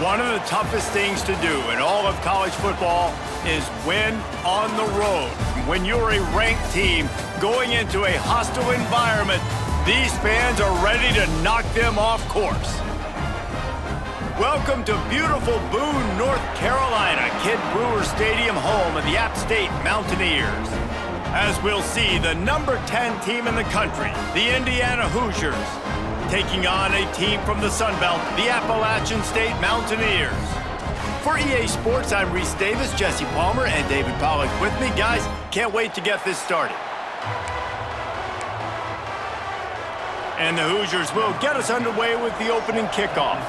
One of the toughest things to do in all of college football is win on the road. When you're a ranked team going into a hostile environment, these fans are ready to knock them off course. Welcome to beautiful Boone, North Carolina, Kid Brewer Stadium, home of the App State Mountaineers. As we'll see, the number 10 team in the country, the Indiana Hoosiers, taking on a team from the Sun Belt, the Appalachian State Mountaineers. For EA Sports, I'm Reese Davis, Jesse Palmer, and David Pollack with me. Guys, can't wait to get this started. And the Hoosiers will get us underway with the opening kickoff.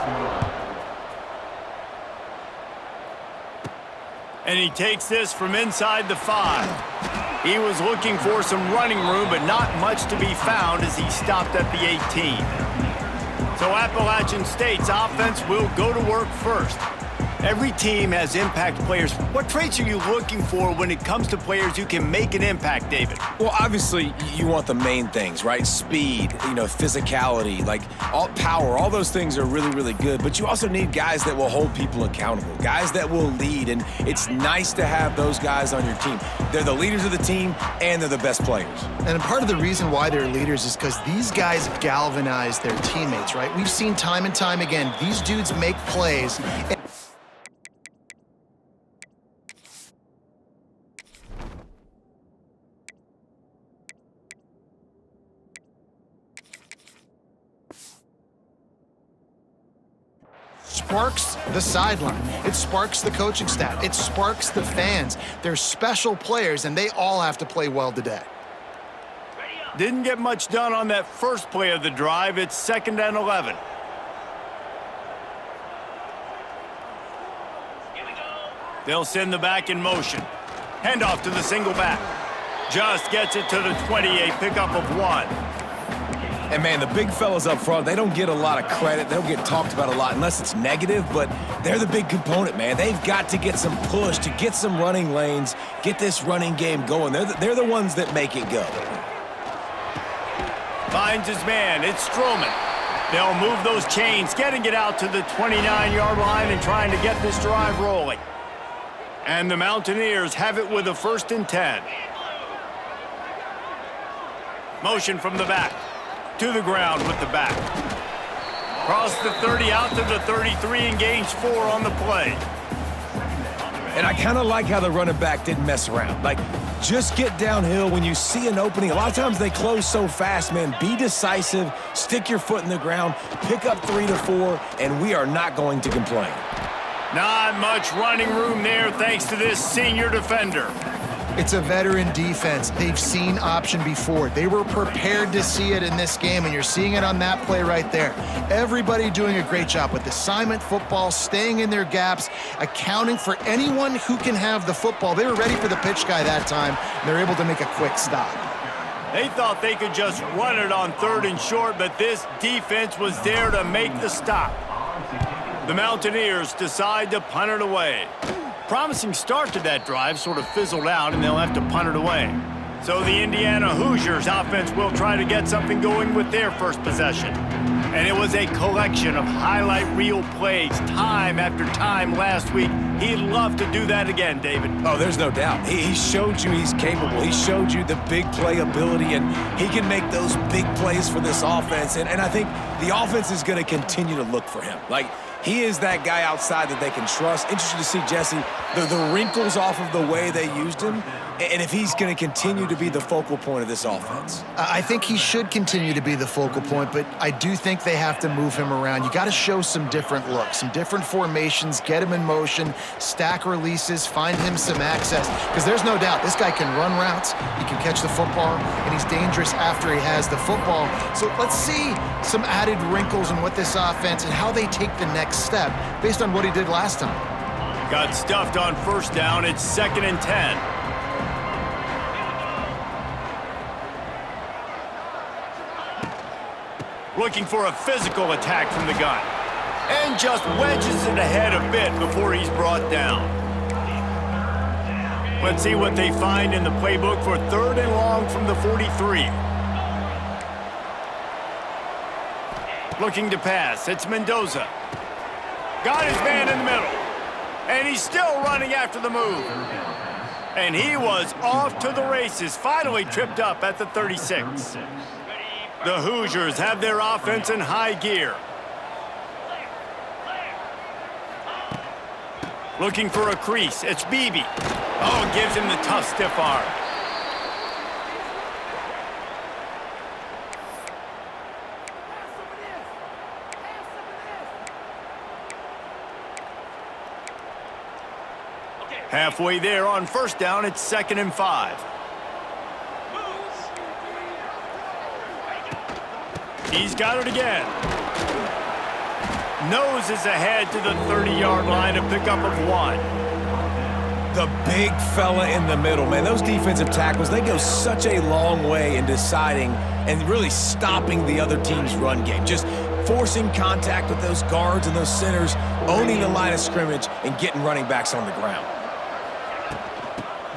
And he takes this from inside the 5. He was looking for some running room, but not much to be found as he stopped at the 18. So Appalachian State's offense will go to work first. Every team has impact players. What traits are you looking for when it comes to players who can make an impact, David? Well, obviously, you want the main things, right? Speed, physicality, all power, all those things are really, really good. But you also need guys that will hold people accountable, guys that will lead. And it's nice to have those guys on your team. They're the leaders of the team, and they're the best players. And part of the reason why they're leaders is because these guys galvanize their teammates, right? We've seen time and time again, these dudes make plays. Sparks the sideline. It sparks the coaching staff. It sparks the fans. They're special players, and they all have to play well today. Didn't get much done on that first play of the drive. It's 2nd and 11. They'll send the back in motion. Handoff to the single back. Just gets it to the 20, a pickup of 1. And, man, the big fellas up front, they don't get a lot of credit. They don't get talked about a lot unless it's negative, but they're the big component, man. They've got to get some push, to get some running lanes, get this running game going. They're the ones that make it go. Finds his man. It's Stroman. They'll move those chains, getting it out to the 29-yard line and trying to get this drive rolling. And the Mountaineers have it with a 1st and 10. Motion from the back. To the ground with the back. Cross the 30 out to the 33 and gains 4 on the play. And I kind of like how the running back didn't mess around. Just get downhill when you see an opening. A lot of times they close so fast, man. Be decisive, stick your foot in the ground, pick up 3 to 4, and we are not going to complain. Not much running room there thanks to this senior defender. It's a veteran defense. They've seen option before. They were prepared to see it in this game, and you're seeing it on that play right there. Everybody doing a great job with assignment football, staying in their gaps, accounting for anyone who can have the football. They were ready for the pitch guy that time, and they're able to make a quick stop. They thought they could just run it on 3rd and short, but this defense was there to make the stop. The Mountaineers decide to punt it away. Promising start to that drive sort of fizzled out, and they'll have to punt it away. So the Indiana Hoosiers offense will try to get something going with their first possession. And it was a collection of highlight reel plays time after time last week. He'd love to do that again, David. Oh, there's no doubt. He showed you he's capable. He showed you the big play ability, and he can make those big plays for this offense. And I think the offense is going to continue to look for him. He is that guy outside that they can trust. Interesting to see, Jesse, the wrinkles off of the way they used him, and if he's going to continue to be the focal point of this offense. I think he should continue to be the focal point, but I do think they have to move him around. You got to show some different looks, some different formations, get him in motion, stack releases, find him some access, because there's no doubt this guy can run routes, he can catch the football, and he's dangerous after he has the football. So let's see some added wrinkles in what this offense and how they take the next step based on what he did last time. Got stuffed on 1st down. It's 2nd and 10. Looking for a physical attack from the gun. And just wedges it ahead a bit before he's brought down. Let's see what they find in the playbook for 3rd and long from the 43. Looking to pass. It's Mendoza. Got his man in the middle. And he's still running after the move. And he was off to the races, finally tripped up at the 36. The Hoosiers have their offense in high gear. Looking for a crease. It's Beebe. Oh, gives him the tough stiff arm. Halfway there on first down, it's 2nd and 5. He's got it again. Noses ahead to the 30-yard line, a pickup of 1. The big fella in the middle, man. Those defensive tackles, they go such a long way in deciding and really stopping the other team's run game. Just forcing contact with those guards and those centers, owning the line of scrimmage, and getting running backs on the ground.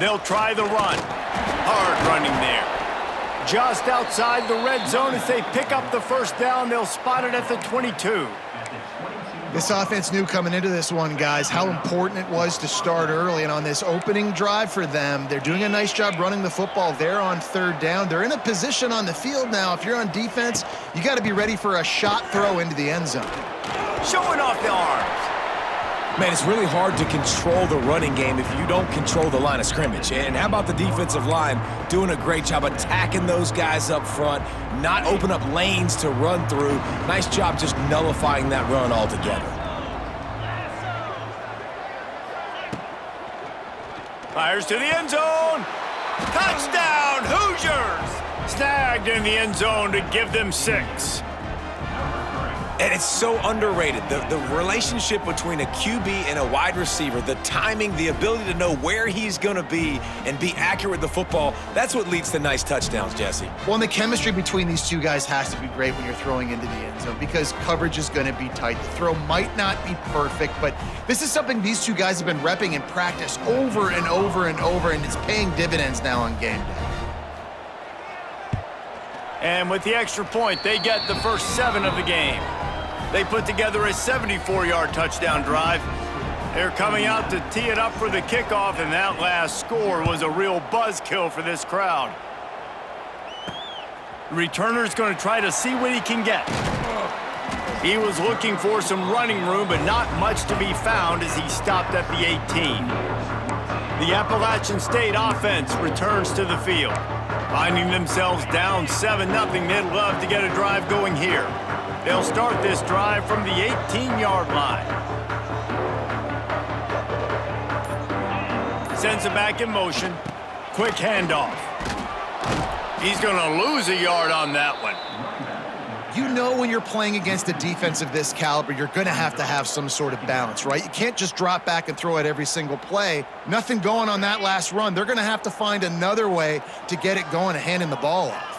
They'll try the run. Hard running there. Just outside the red zone as they pick up the first down. They'll spot it at the 22. This offense knew coming into this one, guys, how important it was to start early. And on this opening drive for them, they're doing a nice job running the football there on 3rd down. They're in a position on the field now. If you're on defense, you got to be ready for a shot throw into the end zone. Showing off the arms. Man, it's really hard to control the running game if you don't control the line of scrimmage. And how about the defensive line doing a great job attacking those guys up front, not open up lanes to run through. Nice job just nullifying that run altogether. Fires to the end zone. Touchdown, Hoosiers! Snagged in the end zone to give them 6. And it's so underrated. The relationship between a QB and a wide receiver, the timing, the ability to know where he's going to be and be accurate with the football, that's what leads to nice touchdowns, Jesse. Well, and the chemistry between these two guys has to be great when you're throwing into the end zone because coverage is going to be tight. The throw might not be perfect, but this is something these two guys have been repping in practice over and over and over, and it's paying dividends now on game day. And with the extra point, they get the first 7 of the game. They put together a 74-yard touchdown drive. They're coming out to tee it up for the kickoff, and that last score was a real buzzkill for this crowd. The returner's going to try to see what he can get. He was looking for some running room, but not much to be found as he stopped at the 18. The Appalachian State offense returns to the field. Finding themselves down 7-0, they'd love to get a drive going here. They'll start this drive from the 18-yard line. Sends it back in motion. Quick handoff. He's going to lose a yard on that one. You know when you're playing against a defense of this caliber, you're going to have some sort of balance, right? You can't just drop back and throw it every single play. Nothing going on that last run. They're going to have to find another way to get it going and handing the ball off.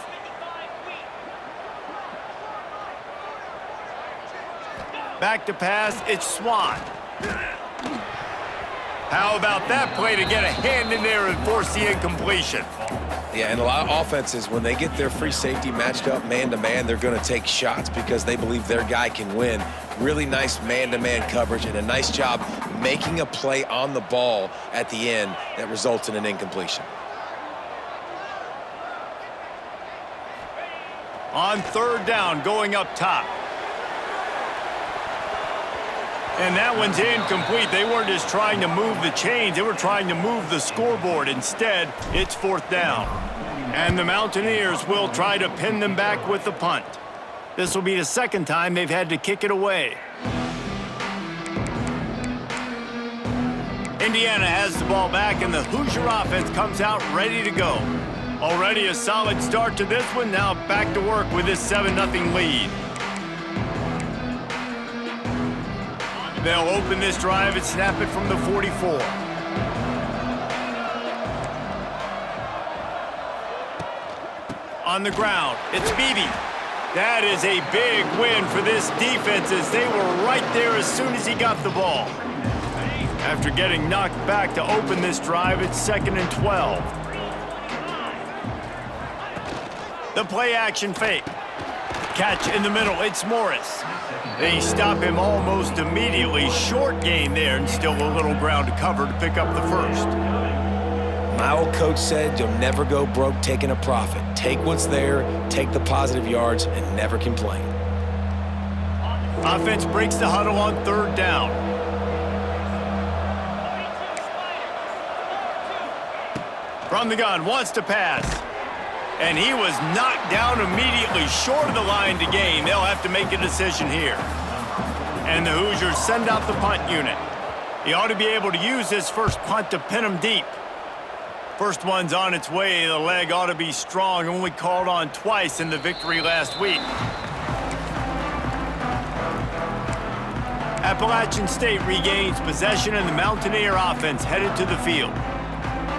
Back to pass, it's Swan. How about that play to get a hand in there and force the incompletion? Yeah, and a lot of offenses, when they get their free safety matched up man-to-man, they're going to take shots because they believe their guy can win. Really nice man-to-man coverage and a nice job making a play on the ball at the end that results in an incompletion. On 3rd down, going up top. And that one's incomplete. They weren't just trying to move the chains. They were trying to move the scoreboard. Instead, it's 4th down. And the Mountaineers will try to pin them back with the punt. This will be the 2nd time they've had to kick it away. Indiana has the ball back, and the Hoosier offense comes out ready to go. Already a solid start to this one. Now back to work with this 7-0 lead. They'll open this drive and snap it from the 44. On the ground, it's Beebe. That is a big win for this defense as they were right there as soon as he got the ball. After getting knocked back to open this drive, it's 2nd and 12. The play action fake. Catch in the middle, it's Morris. They stop him almost immediately. Short gain there, and still a little ground to cover to pick up the first. My old coach said you'll never go broke taking a profit. Take what's there, take the positive yards, and never complain. Offense breaks the huddle on third down. From the gun, wants to pass. And he was knocked down immediately short of the line to gain. They'll have to make a decision here. And the Hoosiers send out the punt unit. He ought to be able to use this first punt to pin him deep. First one's on its way. The leg ought to be strong. Only called on twice in the victory last week. Appalachian State regains possession, and the Mountaineer offense headed to the field.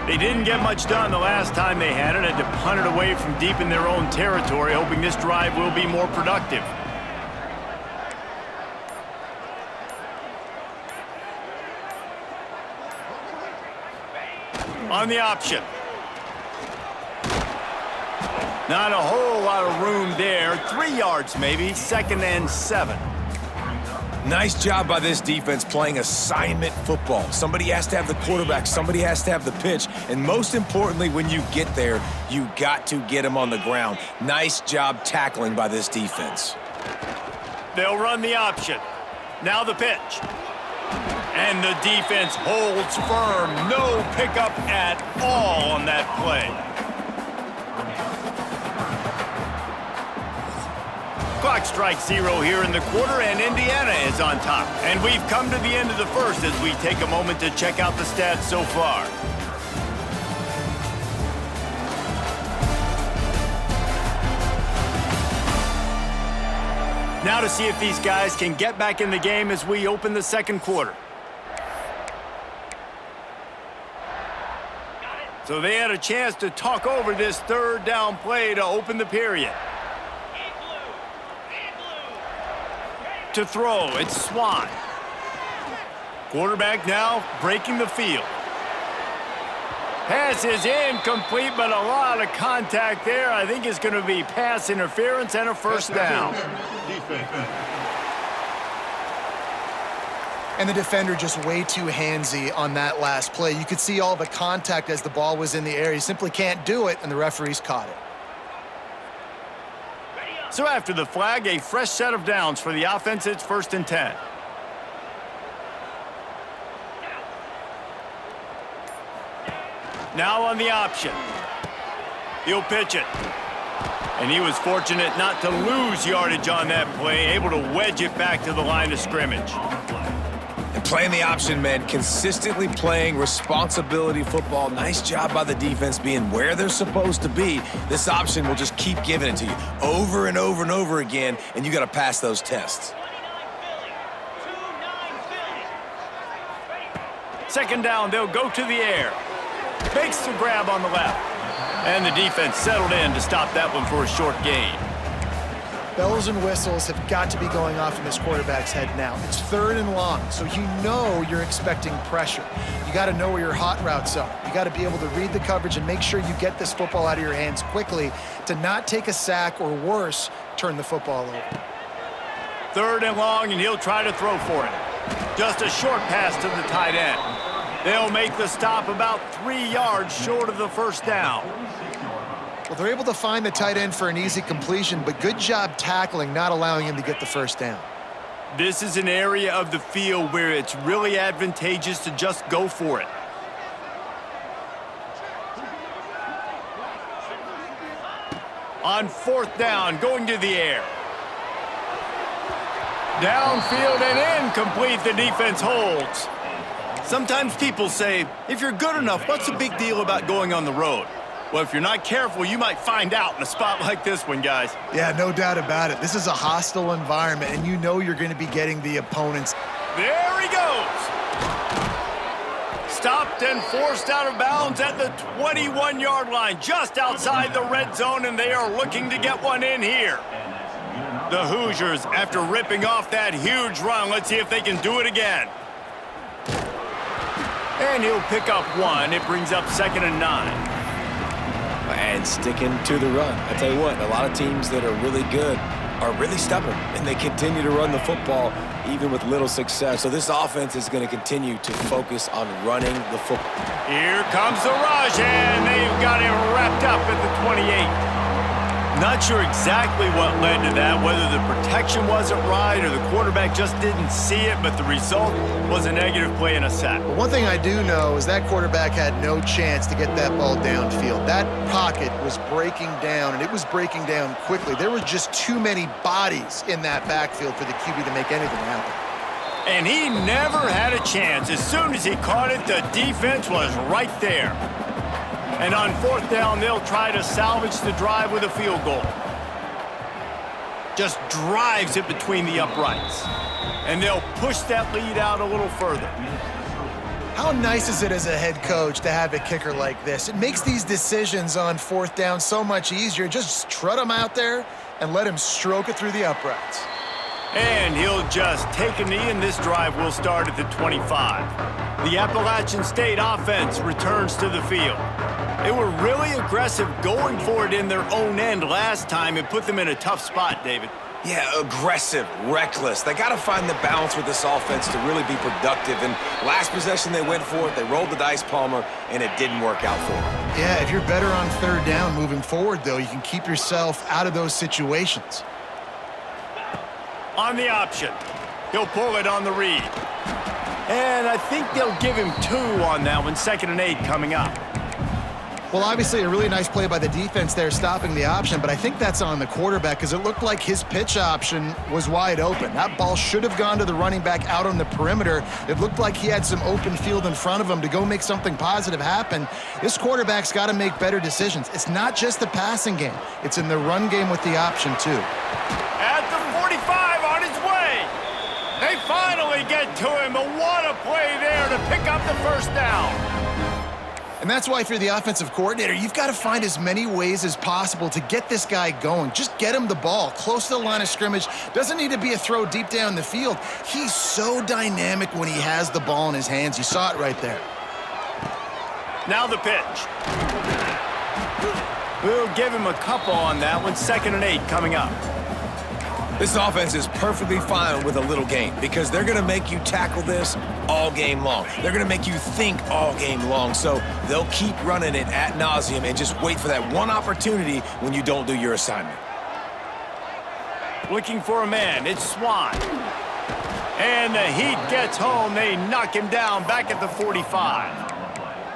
They didn't get much done the last time they had it. Had to punt it away from deep in their own territory, hoping this drive will be more productive. On the option. Not a whole lot of room there. 3 yards maybe, 2nd and 7. Nice job by this defense playing assignment football. Somebody has to have the quarterback, somebody has to have the pitch, and most importantly, when you get there, you got to get him on the ground. Nice job tackling by this defense. They'll run the option. Now the pitch. And the defense holds firm. No pickup at all on that play. Clock strikes 0 here in the quarter, and Indiana is on top. And we've come to the end of the first as we take a moment to check out the stats so far. Now to see if these guys can get back in the game as we open the second quarter. So they had a chance to talk over this third down play to open the period. To throw, it's Swan. Quarterback now breaking the field. Pass is incomplete, but a lot of contact there. I think it's going to be pass interference and a first down. And the defender just way too handsy on that last play. You could see all the contact as the ball was in the air. He simply can't do it, and the referees caught it. So after the flag, a fresh set of downs for the offense. It's 1st and 10. Now on the option. He'll pitch it. And he was fortunate not to lose yardage on that play, able to wedge it back to the line of scrimmage. And playing the option, man, consistently playing responsibility football. Nice job by the defense being where they're supposed to be. This option will just keep giving it to you over and over and over again, and you got to pass those tests. 2nd down, they'll go to the air. Makes the grab on the left. And the defense settled in to stop that one for a short gain. Bells and whistles have got to be going off in this quarterback's head now. It's 3rd and long, so you know you're expecting pressure. You got to know where your hot routes are. You got to be able to read the coverage and make sure you get this football out of your hands quickly to not take a sack or worse, turn the football over. 3rd and long, and he'll try to throw for it. Just a short pass to the tight end. They'll make the stop about 3 yards short of the first down. Well, they're able to find the tight end for an easy completion, but good job tackling, not allowing him to get the first down. This is an area of the field where it's really advantageous to just go for it. On 4th down, going to the air. Downfield and incomplete, the defense holds. Sometimes people say, if you're good enough, what's the big deal about going on the road? Well, if you're not careful, you might find out in a spot like this one, guys. Yeah, no doubt about it. This is a hostile environment, and you know you're going to be getting the opponents. There he goes. Stopped and forced out of bounds at the 21-yard line, just outside the red zone, and they are looking to get one in here. The Hoosiers, after ripping off that huge run, let's see if they can do it again. And he'll pick up one. It brings up 2nd and 9. And sticking to the run. I tell you what, a lot of teams that are really good are really stubborn, and they continue to run the football even with little success. So this offense is going to continue to focus on running the football. Here comes the rush, and they've got him wrapped up at the 28. Not sure exactly what led to that, whether the protection wasn't right or the quarterback just didn't see it, but the result was a negative play and a sack. But one thing I do know is that quarterback had no chance to get that ball downfield. That pocket was breaking down, and it was breaking down quickly. There were just too many bodies in that backfield for the QB to make anything happen. And he never had a chance. As soon as he caught it, the defense was right there. And on fourth down, they'll try to salvage the drive with a field goal. Just drives it between the uprights. And they'll push that lead out a little further. How nice is it as a head coach to have a kicker like this? It makes these decisions on fourth down so much easier. Just trot him out there and let him stroke it through the uprights. And he'll just take a knee, and this drive will start at the 25. The Appalachian State offense returns to the field. They were really aggressive going for it in their own end last time and put them in a tough spot, David. Yeah, aggressive, reckless. They got to find the balance with this offense to really be productive. And last possession they went for it, they rolled the dice, Palmer, and it didn't work out for them. Yeah, if you're better on third down moving forward, though, you can keep yourself out of those situations. On the option, he'll pull it on the read. And I think they'll give him 2 on that one, 2nd and 8 coming up. Well, obviously a really nice play by the defense there stopping the option, but I think that's on the quarterback because it looked like his pitch option was wide open. That ball should have gone to the running back out on the perimeter. It looked like he had some open field in front of him to go make something positive happen. This quarterback's got to make better decisions. It's not just the passing game. It's in the run game with the option, too. At the 45 on his way. They finally get to him, but what a play there to pick up the first down. And that's why if you're the offensive coordinator, you've got to find as many ways as possible to get this guy going. Just get him the ball close to the line of scrimmage. Doesn't need to be a throw deep down the field. He's so dynamic when he has the ball in his hands. You saw it right there. Now the pitch. We'll give him a couple on that one, 2nd and 8 coming up. This offense is perfectly fine with a little game because they're going to make you tackle this all game long. They're going to make you think all game long. So they'll keep running it ad nauseum and just wait for that one opportunity when you don't do your assignment. Looking for a man. It's Swan. And the Heat gets home. They knock him down back at the 45.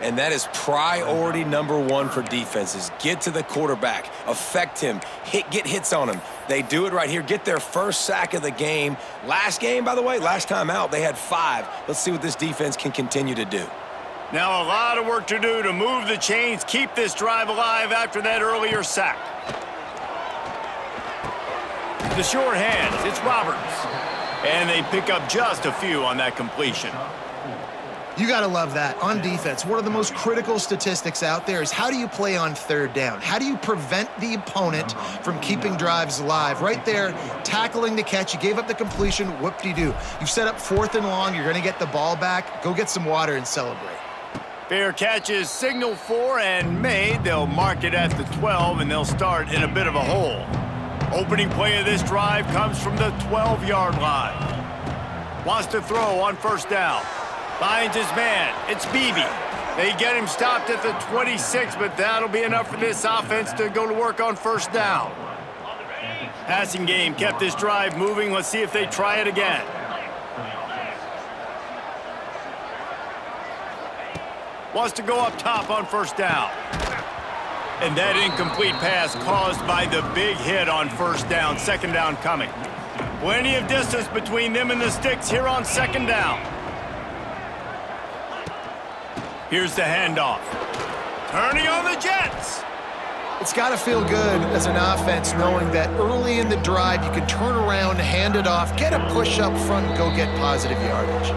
And that is priority number 1 for defenses. Get to the quarterback, affect him, get hits on him. They do it right here. Get their first sack of the game. Last game, by the way, last time out, they had 5. Let's see what this defense can continue to do. Now a lot of work to do to move the chains, keep this drive alive after that earlier sack. The short hands, it's Roberts. And they pick up just a few on that completion. You got to love that. On defense, one of the most critical statistics out there is how do you play on third down? How do you prevent the opponent from keeping drives alive? Right there, tackling the catch. You gave up the completion. Whoop-de-doo. You've set up 4th and long. You're going to get the ball back. Go get some water and celebrate. Fair catch is signaled for and made. They'll mark it at the 12, and they'll start in a bit of a hole. Opening play of this drive comes from the 12-yard line. Wants to throw on first down. Finds his man. It's Beebe. They get him stopped at the 26, but that'll be enough for this offense to go to work on first down. Passing game kept this drive moving. Let's see if they try it again. Wants to go up top on first down. And that incomplete pass caused by the big hit on first down. 2nd down coming. Plenty of distance between them and the sticks here on 2nd down. Here's the handoff. Turning on the Jets. It's got to feel good as an offense knowing that early in the drive you can turn around, hand it off, get a push up front, and go get positive yardage.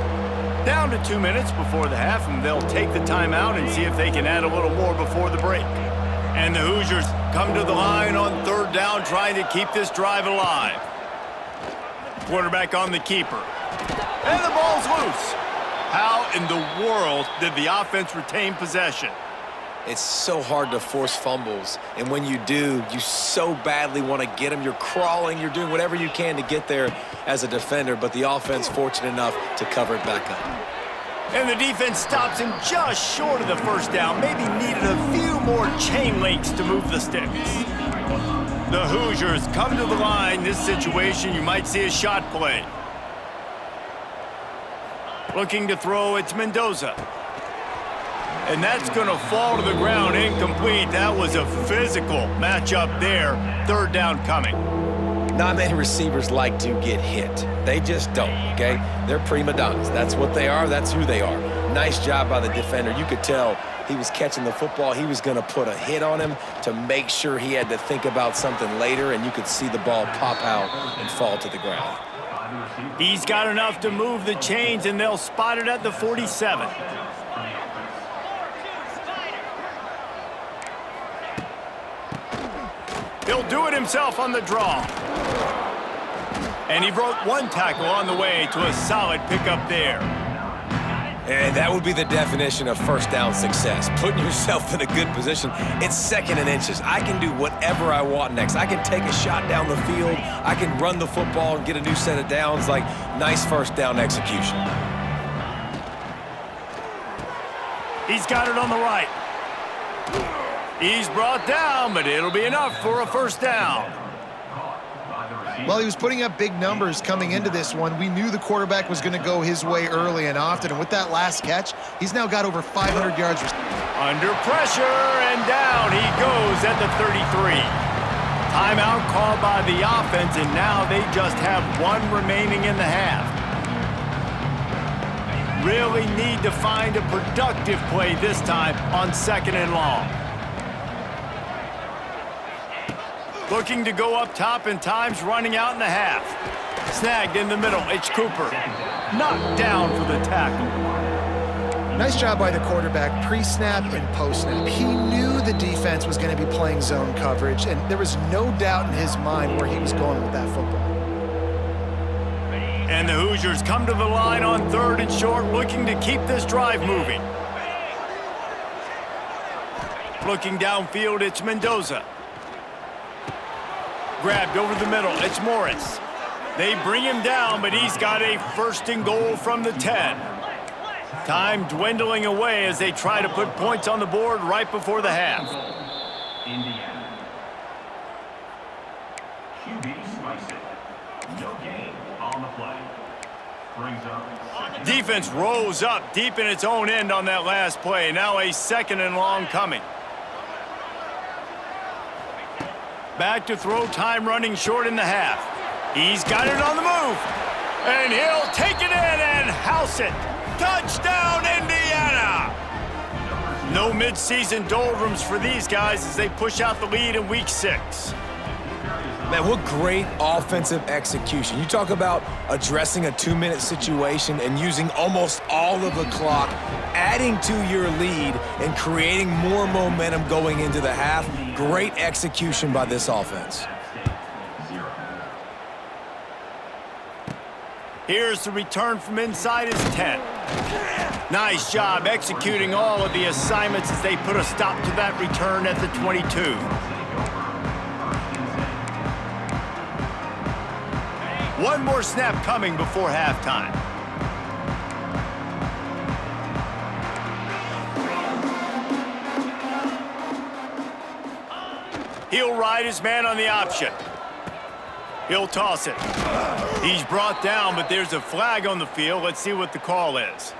Down to 2 minutes before the half, and they'll take the timeout and see if they can add a little more before the break. And the Hoosiers come to the line on 3rd down, trying to keep this drive alive. Quarterback on the keeper. And the ball's loose. How in the world did the offense retain possession? it's so hard to force fumbles. And when you do, you so badly want to get them. You're crawling, you're doing whatever you can to get there as a defender, but the offense fortunate enough to cover it back up. And the defense stops him just short of the first down. Maybe needed a few more chain links to move the sticks. The Hoosiers come to the line. This situation, you might see a shot play. Looking to throw, it's Mendoza. And that's going to fall to the ground, incomplete. That was a physical matchup there. Third down coming. Not many receivers like to get hit. They just don't, okay? They're prima donnas. That's what they are. That's who they are. Nice job by the defender. You could tell he was catching the football. He was going to put a hit on him to make sure he had to think about something later, and you could see the ball pop out and fall to the ground. He's got enough to move the chains, and they'll spot it at the 47. He'll do it himself on the draw. And he broke one tackle on the way to a solid pickup there. And that would be the definition of first down success. Putting yourself in a good position. It's 2nd and inches. I can do whatever I want next. I can take a shot down the field. I can run the football and get a new set of downs. Like, nice first down execution. He's got it on the right. He's brought down, but it'll be enough for a first down. Well, he was putting up big numbers coming into this one. We knew the quarterback was going to go his way early and often, and with that last catch, he's now got over 500 yards. Under pressure, and down he goes at the 33. Timeout called by the offense, and now they just have one remaining in the half. Really need to find a productive play this time on 2nd and long. Looking to go up top, and time's running out in the half. Snagged in the middle, it's Cooper. Knocked down for the tackle. Nice job by the quarterback, pre-snap and post-snap. He knew the defense was going to be playing zone coverage, and there was no doubt in his mind where he was going with that football. And the Hoosiers come to the line on 3rd and short, looking to keep this drive moving. Looking downfield, it's Mendoza. Grabbed over the middle, it's Morris. They bring him down, but he's got a 1st and goal from the 10. Time dwindling away as they try to put points on the board right before the half. Indiana. QB spikes it. No gain on the play. Brings up. Defense rose up deep in its own end on that last play. Now a 2nd and long coming. Back to throw, time running short in the half. He's got it on the move. And he'll take it in and house it. Touchdown, Indiana! No midseason doldrums for these guys as they push out the lead in Week 6. Man, what great offensive execution. You talk about addressing a 2-minute situation and using almost all of the clock, adding to your lead and creating more momentum going into the half. Great execution by this offense. Here's the return from inside his 10. Nice job executing all of the assignments as they put a stop to that return at the 22. One more snap coming before halftime. He'll ride his man on the option. He'll toss it. He's brought down, but there's a flag on the field. Let's see what the call is.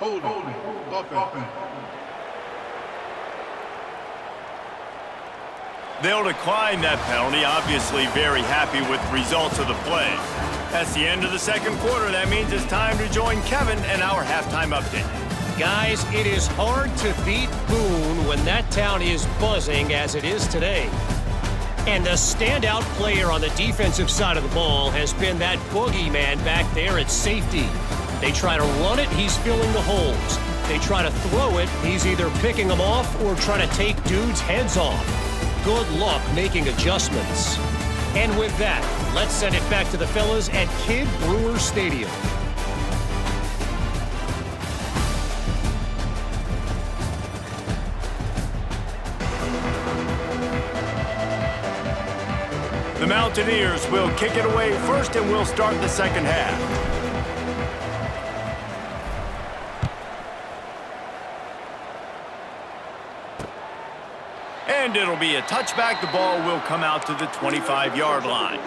Hold it. They'll decline that penalty, obviously very happy with the results of the play. That's the end of the 2nd quarter. That means it's time to join Kevin and our halftime update. Guys, it is hard to beat Boone when that town is buzzing as it is today. And the standout player on the defensive side of the ball has been that boogeyman back there at safety. They try to run it, he's filling the holes. They try to throw it, he's either picking them off or trying to take dudes' heads off. Good luck making adjustments. And with that, let's send it back to the fellas at Kidd Brewer Stadium. Mountaineers will kick it away first, and we'll start the second half. And it'll be a touchback. The ball will come out to the 25-yard line.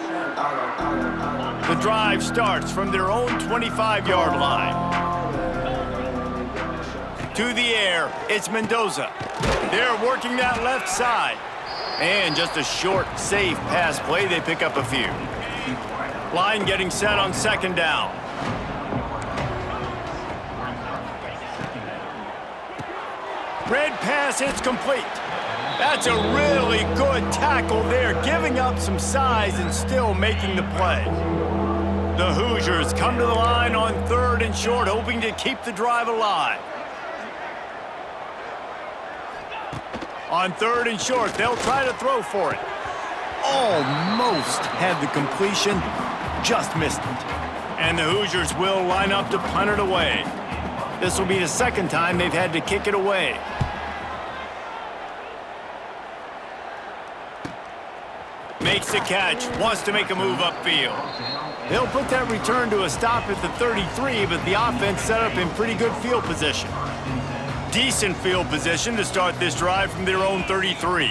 The drive starts from their own 25-yard line. To the air, it's Mendoza. They're working that left side. And just a short, safe pass play. They pick up a few. Line getting set on second down. Red pass, it's complete. That's a really good tackle there, giving up some size and still making the play. The Hoosiers come to the line on 3rd and short, hoping to keep the drive alive. On 3rd and short, they'll try to throw for it. Almost had the completion, just missed it. And the Hoosiers will line up to punt it away. This will be the second time they've had to kick it away. Makes the catch, wants to make a move upfield. They'll put that return to a stop at the 33, but the offense set up in pretty good field position. Decent field position to start this drive from their own 33.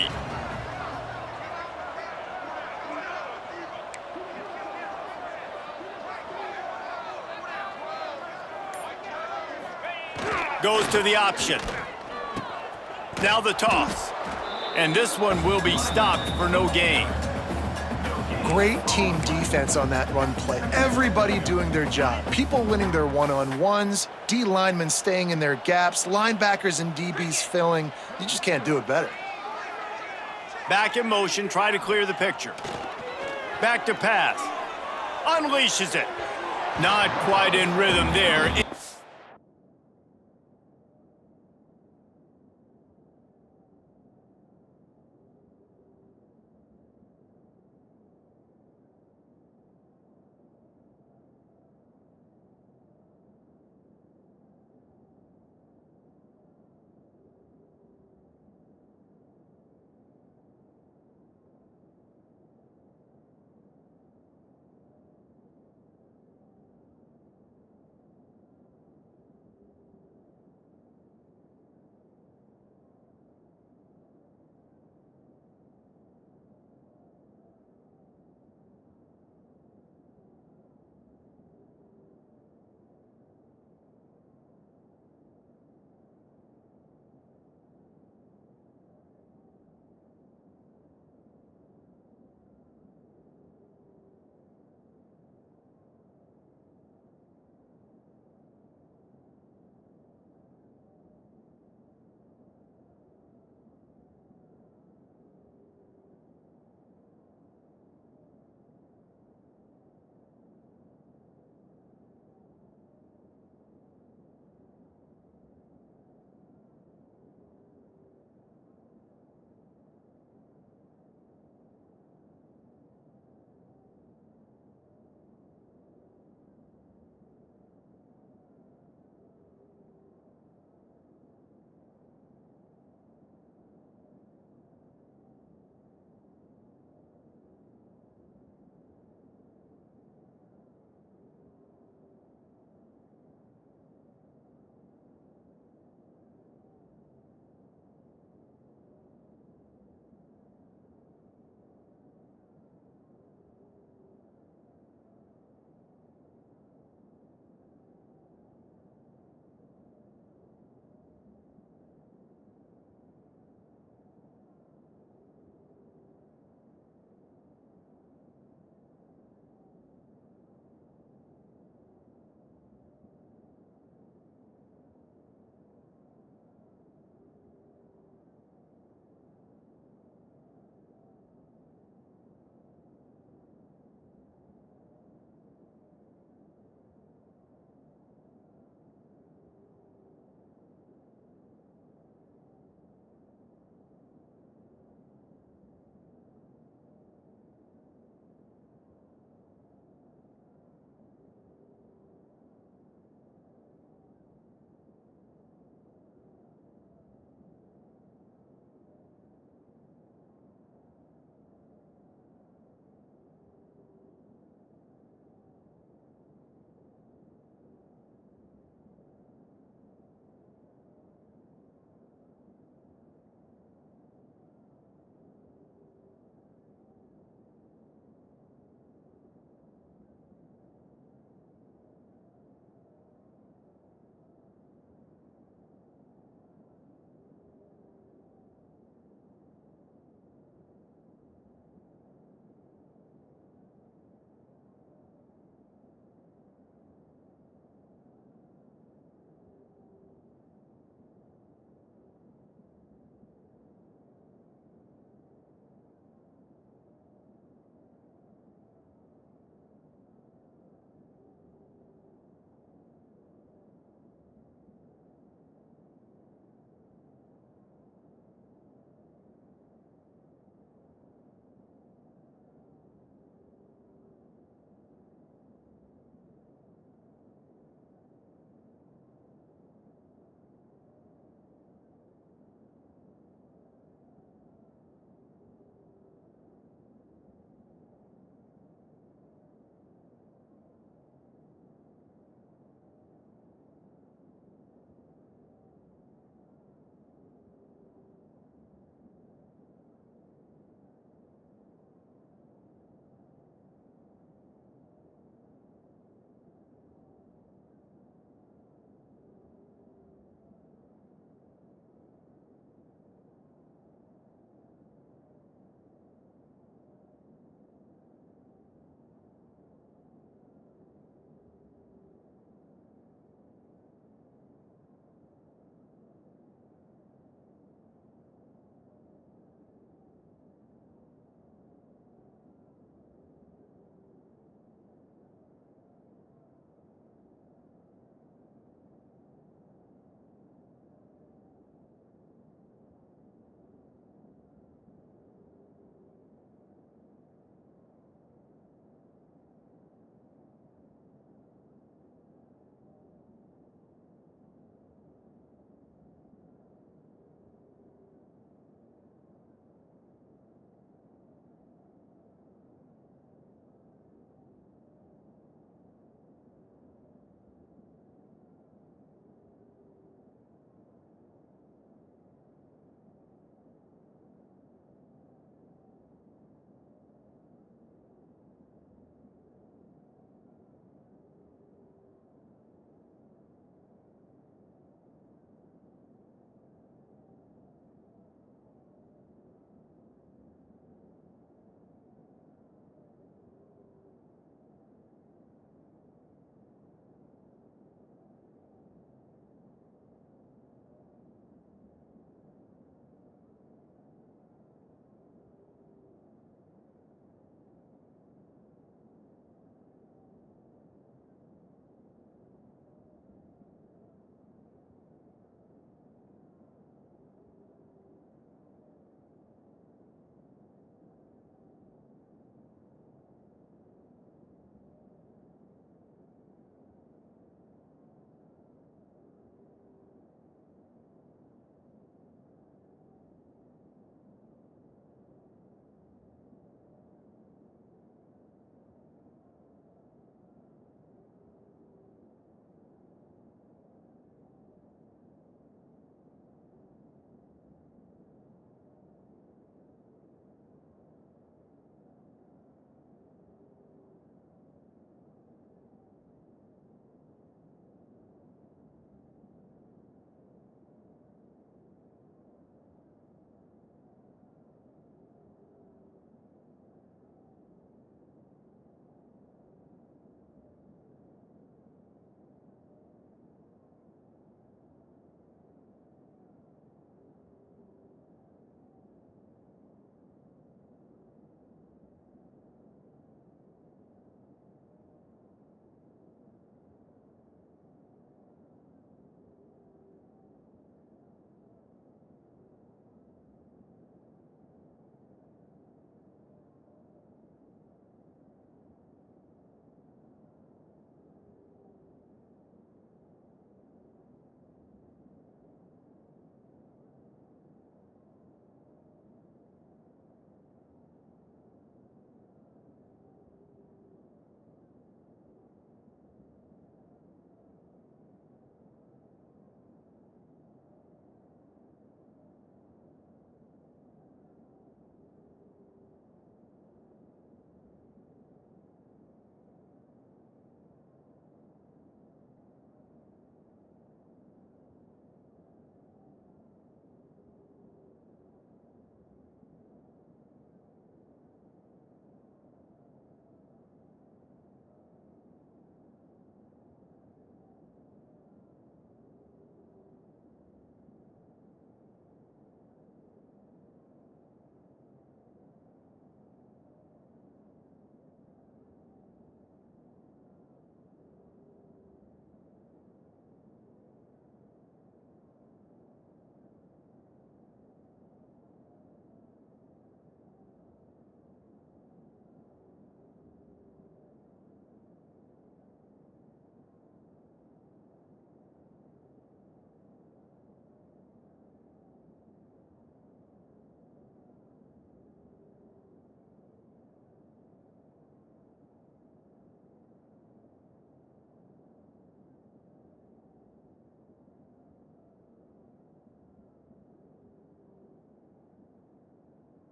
Goes to the option. Now the toss. And this one will be stopped for no gain. Great team defense on that run play. Everybody doing their job. People winning their one-on-ones, D linemen staying in their gaps, linebackers and DBs filling. You just can't do it better. Back in motion, try to clear the picture. Back to pass. Unleashes it. Not quite in rhythm there.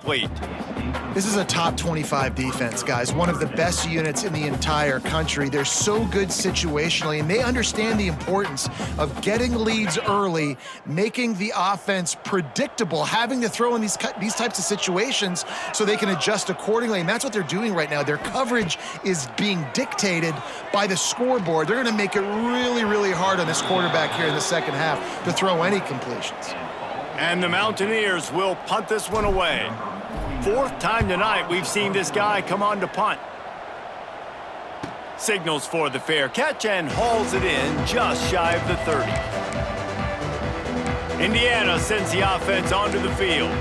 complete. This is a top 25 defense, guys. One of the best units in the entire country. They're so good situationally, and they understand the importance of getting leads early, making the offense predictable, having to throw in these types of situations so they can adjust accordingly, and that's what they're doing right now. Their coverage is being dictated by the scoreboard. They're going to make it really, really hard on this quarterback here in the second half to throw any completions. And the Mountaineers will punt this one away. Fourth time tonight we've seen this guy come on to punt. Signals for the fair catch and hauls it in just shy of the 30. Indiana sends the offense onto the field.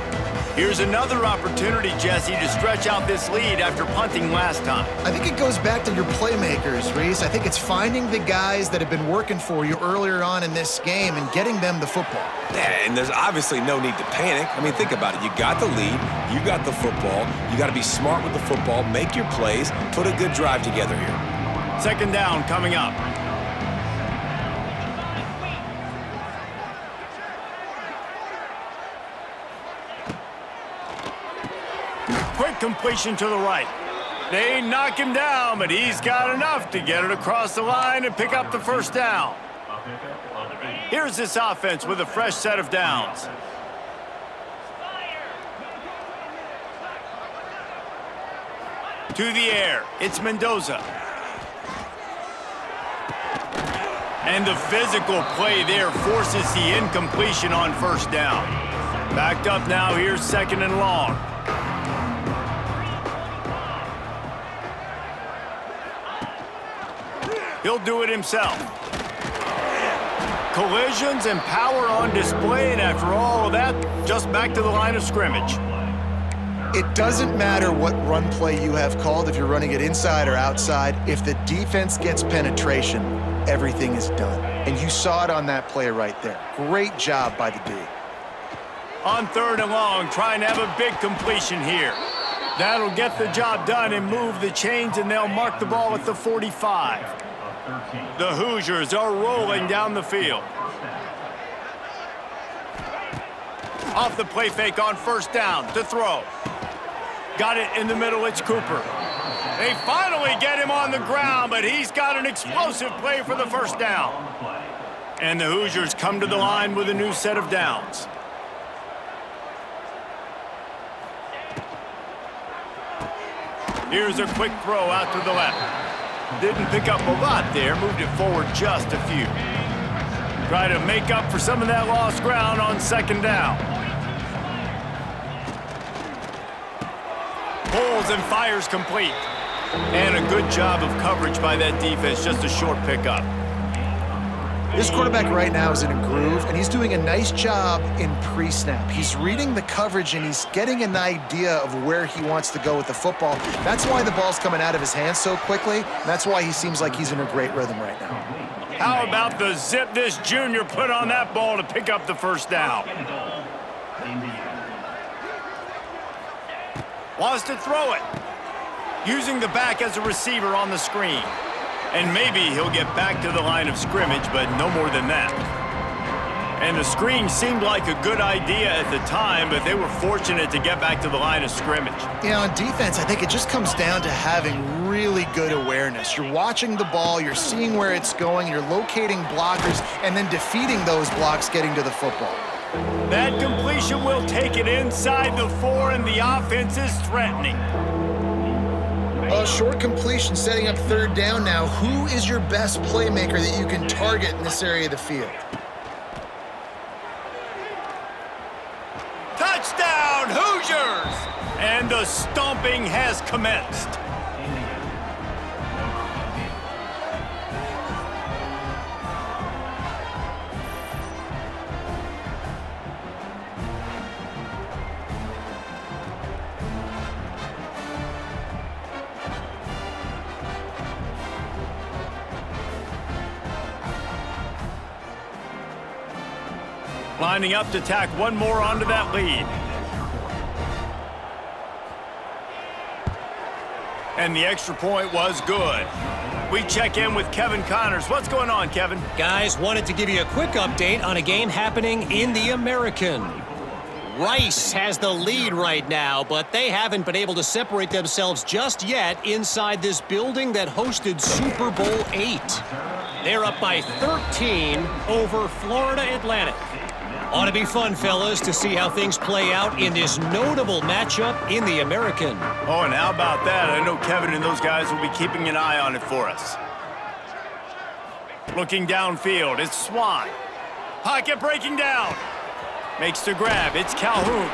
Here's another opportunity, Jesse, to stretch out this lead after punting last time. I think it goes back to your playmakers, Reese. I think it's finding the guys that have been working for you earlier on in this game and getting them the football. Yeah, and there's obviously no need to panic. I mean, think about it. You got the lead. You got the football. You got to be smart with the football, make your plays, put a good drive together here. Second down coming up. Quick completion to the right. They knock him down, but he's got enough to get it across the line and pick up the first down. Here's this offense with a fresh set of downs. To the air, it's Mendoza. And the physical play there forces the incompletion on first down. Backed up now, here's second and long. He'll do it himself. Collisions and power on display, and after all of that, just back to the line of scrimmage. It doesn't matter what run play you have called, if you're running it inside or outside. If the defense gets penetration, everything is done. And you saw it on that play right there. Great job by the D. On third and long, trying to have a big completion here. That'll get the job done and move the chains, and they'll mark the ball at the 45. The Hoosiers are rolling down the field. Off the play fake on first down to throw. Got it in the middle, it's Cooper. They finally get him on the ground, but he's got an explosive play for the first down. And the Hoosiers come to the line with a new set of downs. Here's a quick throw out to the left. Didn't pick up a lot there, moved it forward just a few. Try to make up for some of that lost ground on second down. Pulls and fires complete. And a good job of coverage by that defense, just a short pickup. This quarterback right now is in a groove, and he's doing a nice job in pre-snap. He's reading the coverage, and he's getting an idea of where he wants to go with the football. That's why the ball's coming out of his hands so quickly, and that's why he seems like he's in a great rhythm right now. How about the zip this junior put on that ball to pick up the first down? Wants to throw it. Using the back as a receiver on the screen. And maybe he'll get back to the line of scrimmage, but no more than that. And the screen seemed like a good idea at the time, but they were fortunate to get back to the line of scrimmage. Yeah, on defense, I think it just comes down to having really good awareness. You're watching the ball, you're seeing where it's going, you're locating blockers, and then defeating those blocks getting to the football. That completion will take it inside the 4, and the offense is threatening. A short completion setting up third down now. Who is your best playmaker that you can target in this area of the field? Touchdown, Hoosiers! And the stomping has commenced. Lining up to tack one more onto that lead. And the extra point was good. We check in with Kevin Connors. What's going on, Kevin? Guys, wanted to give you a quick update on a game happening in the American. Rice has the lead right now, but they haven't been able to separate themselves just yet inside this building that hosted Super Bowl VIII. They're up by 13 over Florida Atlantic. Ought to be fun, fellas, to see how things play out in this notable matchup in the American. Oh, and how about that? I know Kevin and those guys will be keeping an eye on it for us. Looking downfield, it's Swan. Pocket breaking down. Makes the grab, it's Calhoun.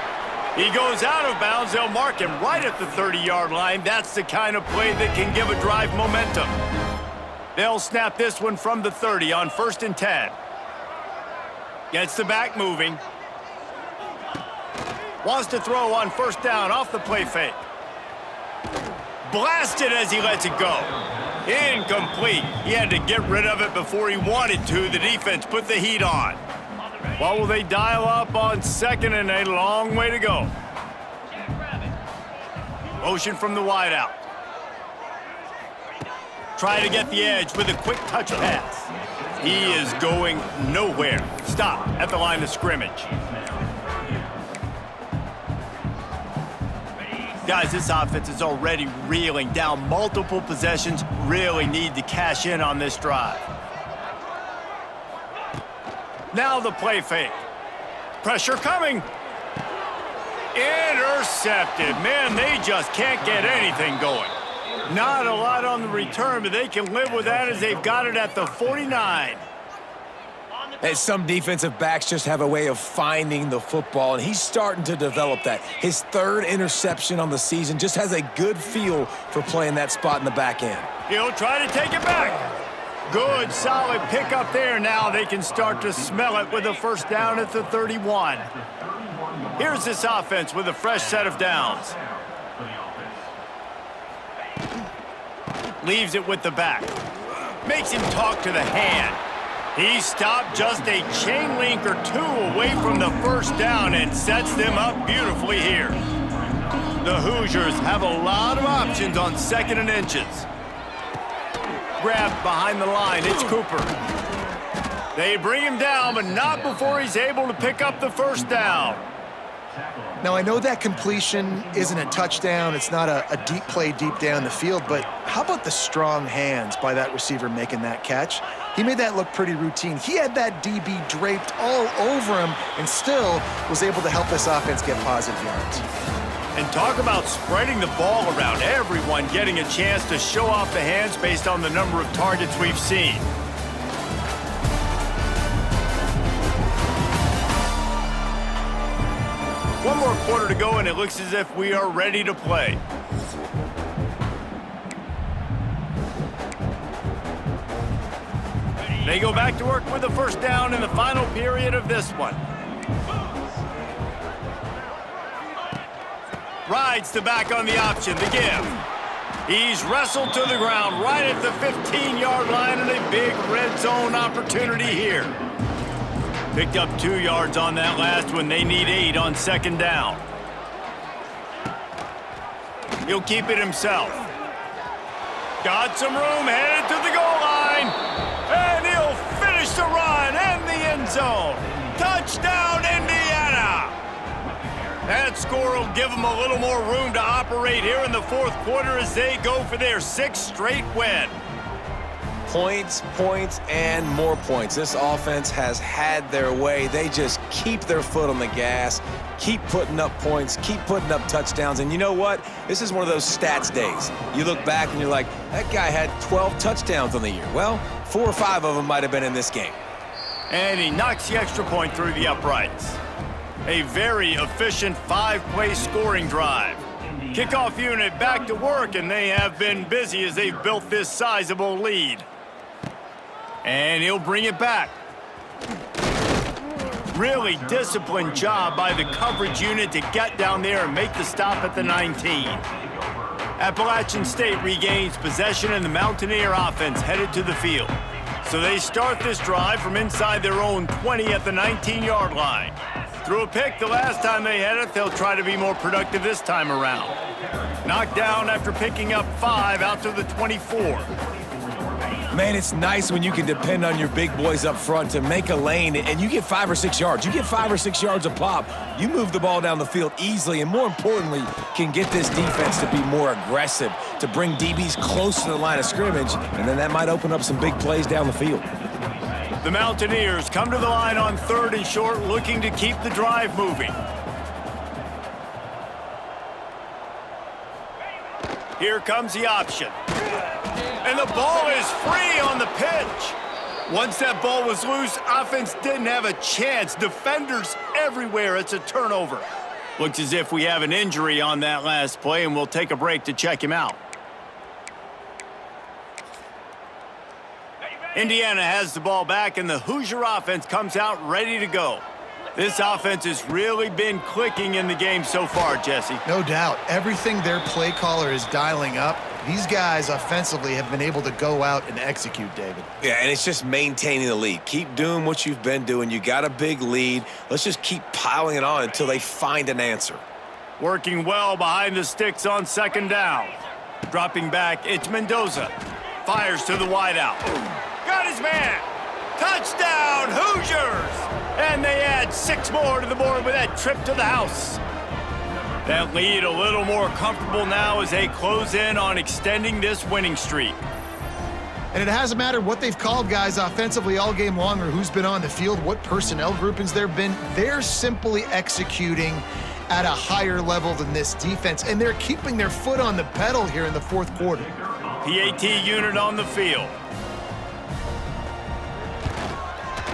He goes out of bounds, they'll mark him right at the 30-yard line. That's the kind of play that can give a drive momentum. They'll snap this one from the 30 on 1st and 10. Gets the back moving. Wants to throw on 1st down off the play fake. Blasted as he lets it go. Incomplete. He had to get rid of it before he wanted to. The defense put the heat on. What will they dial up on 2nd and a long way to go? Motion from the wideout. Try to get the edge with a quick touch pass. He is going nowhere. Stop at the line of scrimmage. Guys, this offense is already reeling down multiple possessions. Really need to cash in on this drive. Now the play fake. Pressure coming. Intercepted. Man, they just can't get anything going. Not a lot on the return, but they can live with that as they've got it at the 49. And some defensive backs just have a way of finding the football, and he's starting to develop that. His 3rd interception on the season, just has a good feel for playing that spot in the back end. He'll try to take it back. Good, solid pick up there. Now they can start to smell it with a 1st down at the 31. Here's this offense with a fresh set of downs. Leaves it with the back. Makes him talk to the hand. He stopped just a chain link or 2 away from the 1st down and sets them up beautifully here. The Hoosiers have a lot of options on 2nd and inches. Grabbed behind the line, it's Cooper. They bring him down, but not before he's able to pick up the 1st down. Now, I know that completion isn't a touchdown. It's not a deep play deep down the field, but how about the strong hands by that receiver making that catch? He made that look pretty routine. He had that DB draped all over him and still was able to help this offense get positive yards. And talk about spreading the ball around, everyone getting a chance to show off the hands based on the number of targets we've seen. One more quarter to go, and it looks as if we are ready to play. They go back to work with the 1st down in the final period of this one. Rides the back on the option, the give. He's wrestled to the ground right at the 15-yard line, and a big red zone opportunity here. Picked up 2 yards on that last one. They need 8 on 2nd down. He'll keep it himself. Got some room, headed to the goal line. And he'll finish the run and the end zone. Touchdown, Indiana! That score will give them a little more room to operate here in the 4th quarter as they go for their 6th straight win. Points, points, and more points. This offense has had their way. They just keep their foot on the gas, keep putting up points, keep putting up touchdowns. And you know what? This is one of those stats days. You look back and you're like, that guy had 12 touchdowns on the year. Well, 4 or 5 of them might have been in this game. And he knocks the extra point through the uprights. A very efficient 5-play scoring drive. Kickoff unit back to work, and they have been busy as they've built this sizable lead. And he'll bring it back. Really disciplined job by the coverage unit to get down there and make the stop at the 19. Appalachian State regains possession, and the Mountaineer offense headed to the field. So they start this drive from inside their own 20 at the 19-yard line. Threw a pick the last time they had it. They'll try to be more productive this time around. Knocked down after picking up 5 out to the 24. Man, it's nice when you can depend on your big boys up front to make a lane and you get 5 or 6 yards. You get 5 or 6 yards a pop. You move the ball down the field easily and, more importantly, can get this defense to be more aggressive, to bring DBs close to the line of scrimmage, and then that might open up some big plays down the field. The Mountaineers come to the line on 3rd and short, looking to keep the drive moving. Here comes the option. And the ball is free on the pitch. Once that ball was loose, offense didn't have a chance. Defenders everywhere. It's a turnover. Looks as if we have an injury on that last play, and we'll take a break to check him out. Indiana has the ball back, and the Hoosier offense comes out ready to go. This offense has really been clicking in the game so far, Jesse. No doubt. Everything their play caller is dialing up, these guys offensively have been able to go out and execute, David. Yeah, and it's just maintaining the lead. Keep doing what you've been doing. You got a big lead. Let's just keep piling it on until they find an answer. Working well behind the sticks on 2nd down. Dropping back, it's Mendoza. Fires to the wideout. Got his man. Touchdown, Hoosiers! And they add 6 more to the board with that trip to the house. That lead a little more comfortable now as they close in on extending this winning streak. And it hasn't mattered what they've called guys offensively all game long or who's been on the field, what personnel groupings there have been. They're simply executing at a higher level than this defense, and they're keeping their foot on the pedal here in the 4th quarter. PAT unit on the field.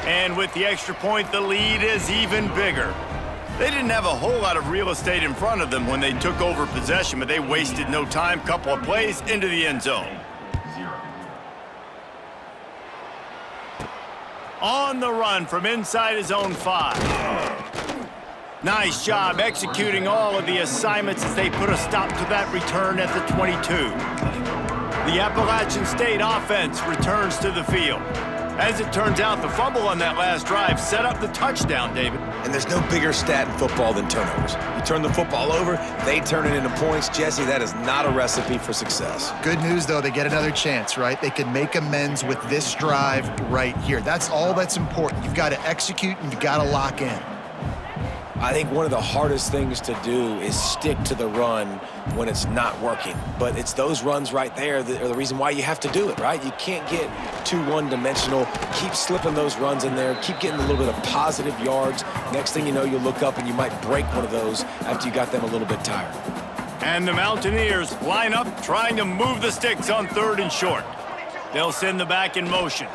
And with the extra point, the lead is even bigger. They didn't have a whole lot of real estate in front of them when they took over possession, but they wasted no time. Couple of plays into the end zone. On the run from inside his own 5. Nice job executing all of the assignments as they put a stop to that return at the 22. The Appalachian State offense returns to the field. As it turns out, the fumble on that last drive set up the touchdown, David. And there's no bigger stat in football than turnovers. You turn the football over, they turn it into points. Jesse, that is not a recipe for success. Good news, though, they get another chance, right? They can make amends with this drive right here. That's all that's important. You've got to execute and you've got to lock in. I think one of the hardest things to do is stick to the run when it's not working. But it's those runs right there that are the reason why you have to do it, right? You can't get too one-dimensional. Keep slipping those runs in there. Keep getting a little bit of positive yards. Next thing you know, you look up and you might break one of those after you got them a little bit tired. And the Mountaineers line up trying to move the sticks on 3rd and short. They'll send the back in motion.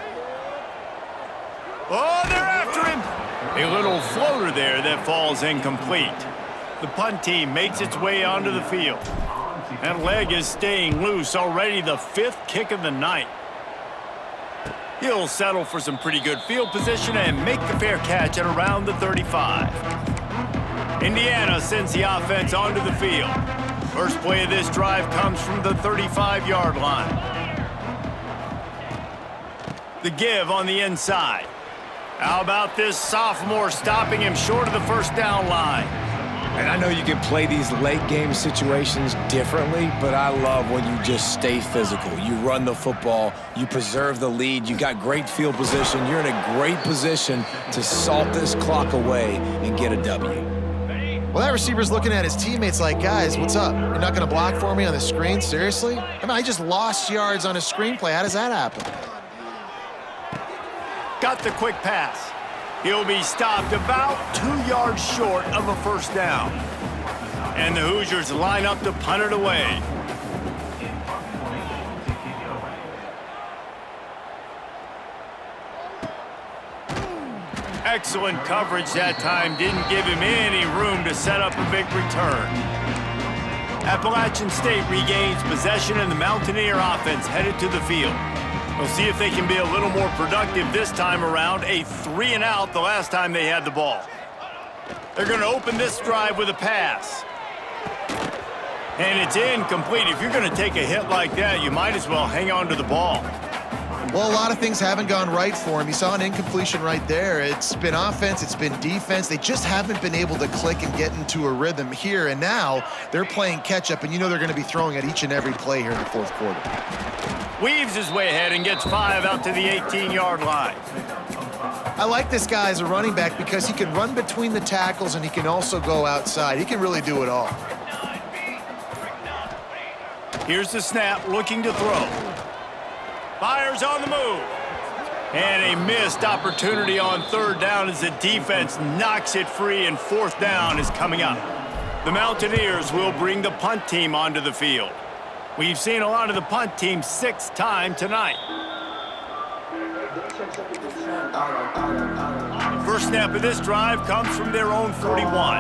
Oh, they're after him. A little floater there that falls incomplete. The punt team makes its way onto the field. That leg is staying loose, already the 5th kick of the night. He'll settle for some pretty good field position and make the fair catch at around the 35. Indiana sends the offense onto the field. First play of this drive comes from the 35-yard line. The give on the inside. How about this sophomore stopping him short of the 1st down line? And I know you can play these late game situations differently, but I love when you just stay physical. You run the football, you preserve the lead, you got great field position, you're in a great position to salt this clock away and get a W. Well, that receiver's looking at his teammates like, guys, what's up? You're not going to block for me on the screen? Seriously? I mean, I just lost yards on a screenplay. How does that happen? Got the quick pass. He'll be stopped about 2 yards short of a 1st down. And the Hoosiers line up to punt it away. Excellent coverage that time. Didn't give him any room to set up a big return. Appalachian State regains possession and the Mountaineer offense headed to the field. We'll see if they can be a little more productive this time around. A 3-and-out the last time they had the ball. They're going to open this drive with a pass. And it's incomplete. If you're going to take a hit like that, you might as well hang on to the ball. Well, a lot of things haven't gone right for him. You saw an incompletion right there. It's been offense, it's been defense. They just haven't been able to click and get into a rhythm here. And now they're playing catch-up, and you know they're going to be throwing at each and every play here in the fourth quarter. Weaves his way ahead and gets 5 out to the 18-yard line. I like this guy as a running back because he can run between the tackles and he can also go outside. He can really do it all. Here's the snap, looking to throw. Fires on the move. And a missed opportunity on third down as the defense knocks it free, and fourth down is coming up. The Mountaineers will bring the punt team onto the field. We've seen a lot of the punt team 6th time tonight. First snap of this drive comes from their own 41.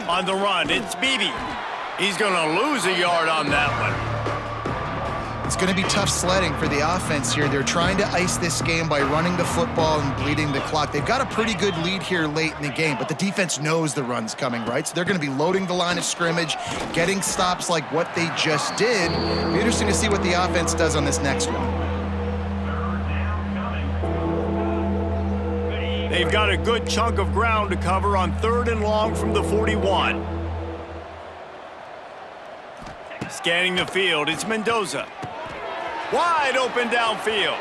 On the run, it's Beebe. He's going to lose a yard on that one. It's going to be tough sledding for the offense here. They're trying to ice this game by running the football and bleeding the clock. They've got a pretty good lead here late in the game, but the defense knows the run's coming, right? So they're going to be loading the line of scrimmage, getting stops like what they just did. It'll be interesting to see what the offense does on this next one. They've got a good chunk of ground to cover on 3rd and long from the 41. Scanning the field, it's Mendoza. Wide open downfield.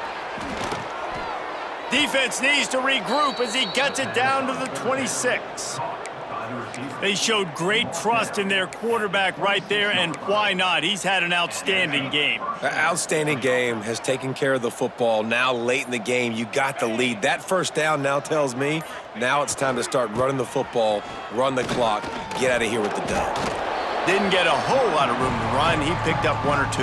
Defense needs to regroup as he gets it down to the 26. They showed great trust in their quarterback right there, and why not? He's had an outstanding game. An outstanding game, has taken care of the football. Now late in the game, you got the lead. That first down now tells me now it's time to start running the football, run the clock, get out of here with the dub. Didn't get a whole lot of room to run. He picked up 1 or 2.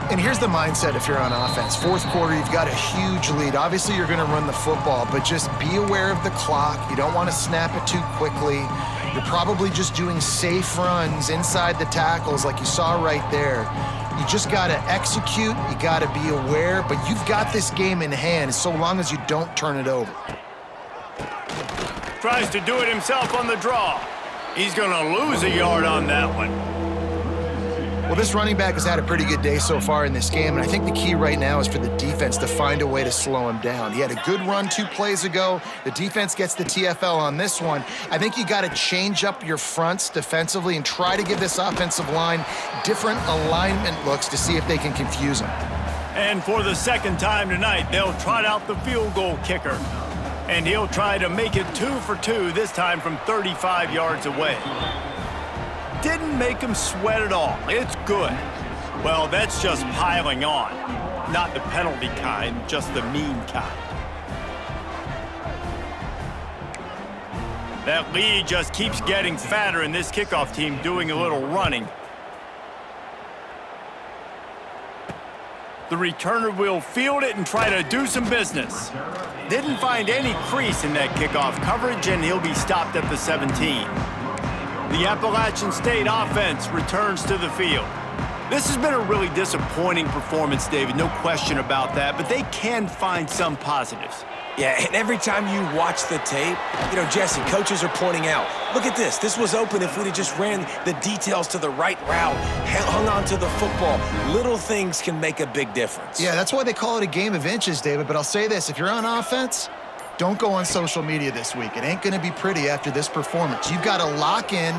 And here's the mindset if you're on offense. Fourth quarter, you've got a huge lead. Obviously, you're going to run the football, but just be aware of the clock. You don't want to snap it too quickly. You're probably just doing safe runs inside the tackles like you saw right there. You just got to execute. You got to be aware, but you've got this game in hand so long as you don't turn it over. Tries to do it himself on the draw. He's going to lose a yard on that one. Well, this running back has had a pretty good day so far in this game, and I think the key right now is for the defense to find a way to slow him down. He had a good run 2 plays ago. The defense gets the TFL on this one. I think you got to change up your fronts defensively and try to give this offensive line different alignment looks to see if they can confuse him. And for the 2nd time tonight, they'll trot out the field goal kicker. And he'll try to make it 2 for 2, this time from 35 yards away. Didn't make him sweat at all. It's good. Well, that's just piling on. Not the penalty kind, just the mean kind. That lead just keeps getting fatter, and this kickoff team doing a little running. The returner will field it and try to do some business. Didn't find any crease in that kickoff coverage, and he'll be stopped at the 17. The Appalachian State offense returns to the field. This has been a really disappointing performance, David, no question about that, but they can find some positives. Yeah, and every time you watch the tape, you know, Jesse, coaches are pointing out, look at this. This was open if we'd have just ran the details to the right route, hung on to the football. Little things can make a big difference. Yeah, that's why they call it a game of inches, David. But I'll say this, if you're on offense, don't go on social media this week. It ain't going to be pretty after this performance. You've got to lock in.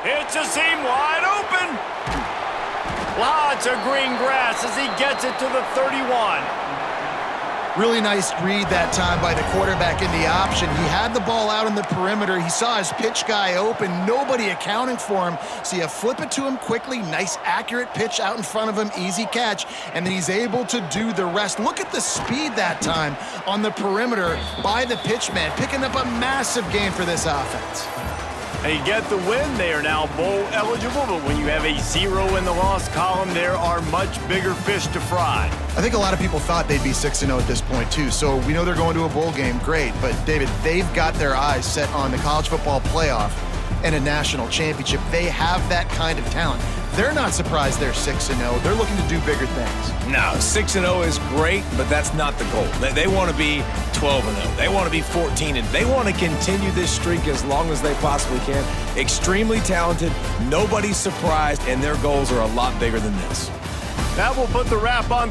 It's a seam wide open. Lots of green grass as he gets it to the 31. Really nice read that time by the quarterback in the option. He had the ball out on the perimeter. He saw his pitch guy open, nobody accounting for him. So you flip it to him quickly, nice accurate pitch out in front of him, easy catch, and then he's able to do the rest. Look at the speed that time on the perimeter by the pitchman, picking up a massive gain for this offense. They get the win. They are now bowl eligible, but when you have a 0 in the loss column, there are much bigger fish to fry. I think a lot of people thought they'd be 6-0 at this point, too. So we know they're going to a bowl game. Great. But, David, they've got their eyes set on the college football playoff. and a national championship. They have that kind of talent. They're not surprised they're 6-0. They're looking to do bigger things. No, 6-0 is great, but that's not the goal. They want to be 12-0. They want to be 14, and they want to continue this streak as long as they possibly can. Extremely talented, nobody's surprised, and their goals are a lot bigger than this. That will put the wrap on